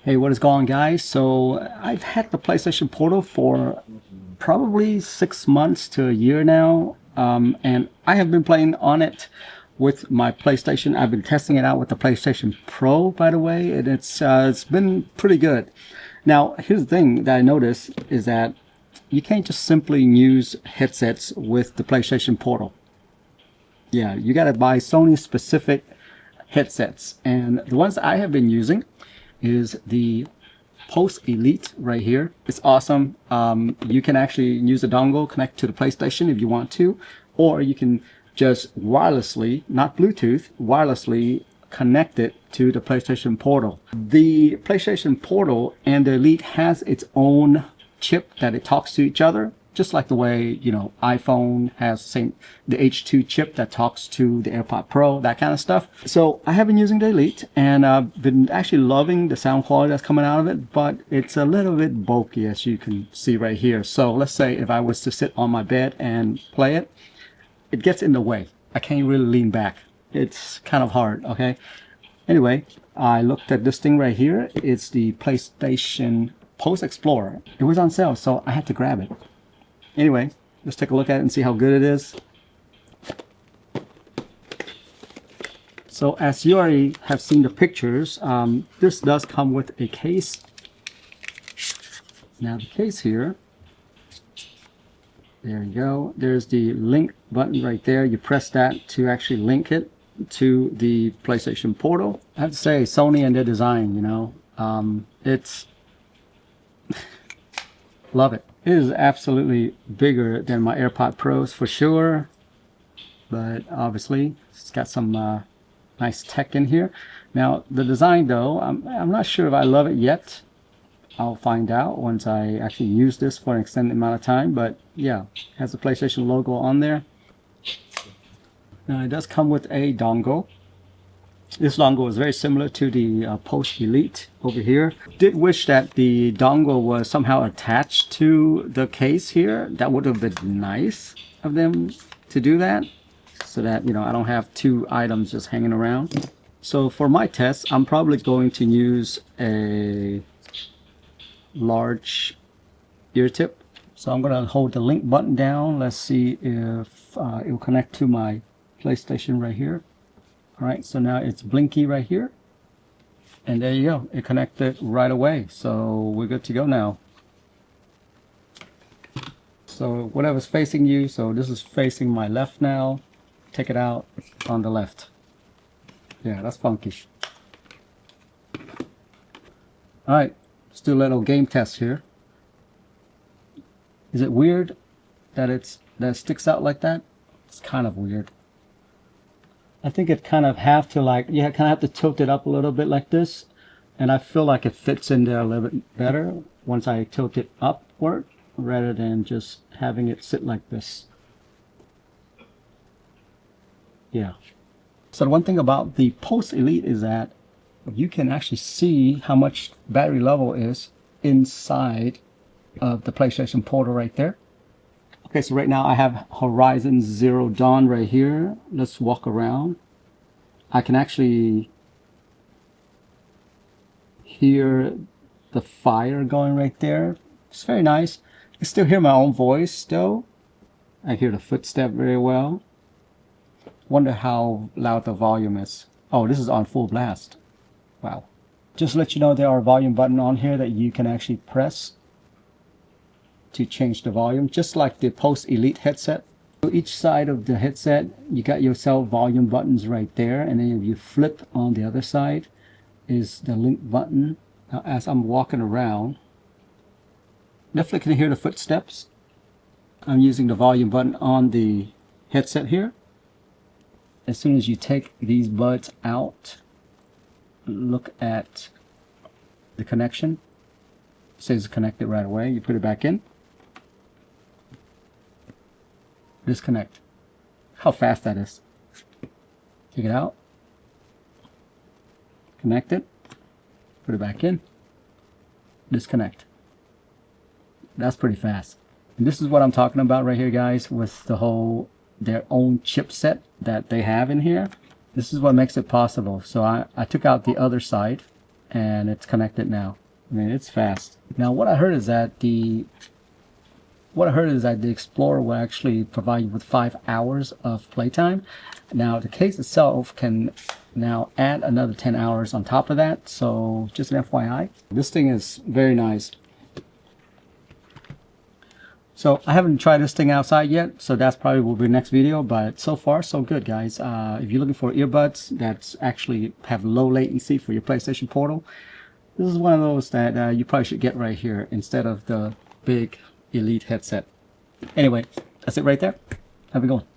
Hey, what is going on, guys? So I've had the PlayStation Portal for probably 6 months to a year now, and I have been playing on it with my PlayStation. I've been testing it out with the PlayStation Pro, by the way, and it's been pretty good. Now, here's the thing that I noticed is that you can't just simply use headsets with the PlayStation Portal. Yeah, you got to buy Sony specific headsets, and the ones I have been using is the Post Elite right here. It's awesome. You can actually use a dongle, connect to the PlayStation if you want to, or you can just wirelessly, not Bluetooth, wirelessly connect it to the PlayStation Portal. The PlayStation Portal and the Elite has its own chip that it talks to each other, just like the way, iPhone has the H2 chip that talks to the AirPod Pro, that kind of stuff. So I have been using the Elite, and I've been actually loving the sound quality that's coming out of it, but it's a little bit bulky, as you can see right here. So let's say if I was to sit on my bed and play it, it gets in the way. I can't really lean back. It's kind of hard, okay? Anyway, I looked at this thing right here. It's the PlayStation Post Explorer. It was on sale, so I had to grab it. Anyway, let's take a look at it and see how good it is. So as you already have seen the pictures, this does come with a case. Now the case here, there you go. There's the link button right there. You press that to actually link it to the PlayStation Portal. I have to say, Sony and their design, it's love it. It is absolutely bigger than my AirPod Pros for sure, but obviously it's got some nice tech in here. Now the design though, I'm not sure if I love it yet. I'll find out once I actually use this for an extended amount of time, but yeah, it has the PlayStation logo on there. Now it does come with a dongle. This dongle is very similar to the Post Elite over here. Did wish that the dongle was somehow attached to the case here. That would have been nice of them to do that, so that I don't have two items just hanging around. So for my test, I'm probably going to use a large ear tip. So I'm going to hold the link button down. Let's see if it will connect to my PlayStation right here. Alright, so now it's blinky right here, and there you go, it connected right away, so we're good to go now. So whatever's facing you, so this is facing my left now, take it out on the left. Yeah, that's funky. Alright, let's do a little game test here. Is it weird that it sticks out like that? It's kind of weird. I think it kind of have to you kind of have to tilt it up a little bit like this, and I feel like it fits in there a little bit better once I tilt it upward rather than just having it sit like this. Yeah. So the one thing about the Post Elite is that you can actually see how much battery level is inside of the PlayStation Portal right there. Okay, so right now I have Horizon Zero Dawn right here. Let's walk around. I can actually hear the fire going right there. It's very nice. I can still hear my own voice though. I hear the footstep very well. Wonder how loud the volume is. Oh, this is on full blast. Wow. Just to let you know, there are a volume button on here that you can actually press to change the volume, just like the Post Elite headset. So each side of the headset, you got yourself volume buttons right there, and then if you flip on the other side is the link button. Now as I'm walking around, definitely can hear the footsteps. I'm using the volume button on the headset here. As soon as you take these buds out, look at the connection. It says connected right away. You put it back in. Disconnect. How fast that is. Take it out. Connect it. Put it back in. Disconnect. That's pretty fast. And this is what I'm talking about right here, guys, with their own chipset that they have in here. This is what makes it possible. So I took out the other side and it's connected now. I mean, it's fast. Now, what I heard is that the Explorer will actually provide you with 5 hours of playtime. Now, the case itself can now add another 10 hours on top of that. So, just an FYI. This thing is very nice. So I haven't tried this thing outside yet, so that's probably will be the next video, but so far so good, guys. If you're looking for earbuds that actually have low latency for your PlayStation Portal, this is one of those that you probably should get right here instead of the big Elite headset. Anyway, that's it right there. Have a good one.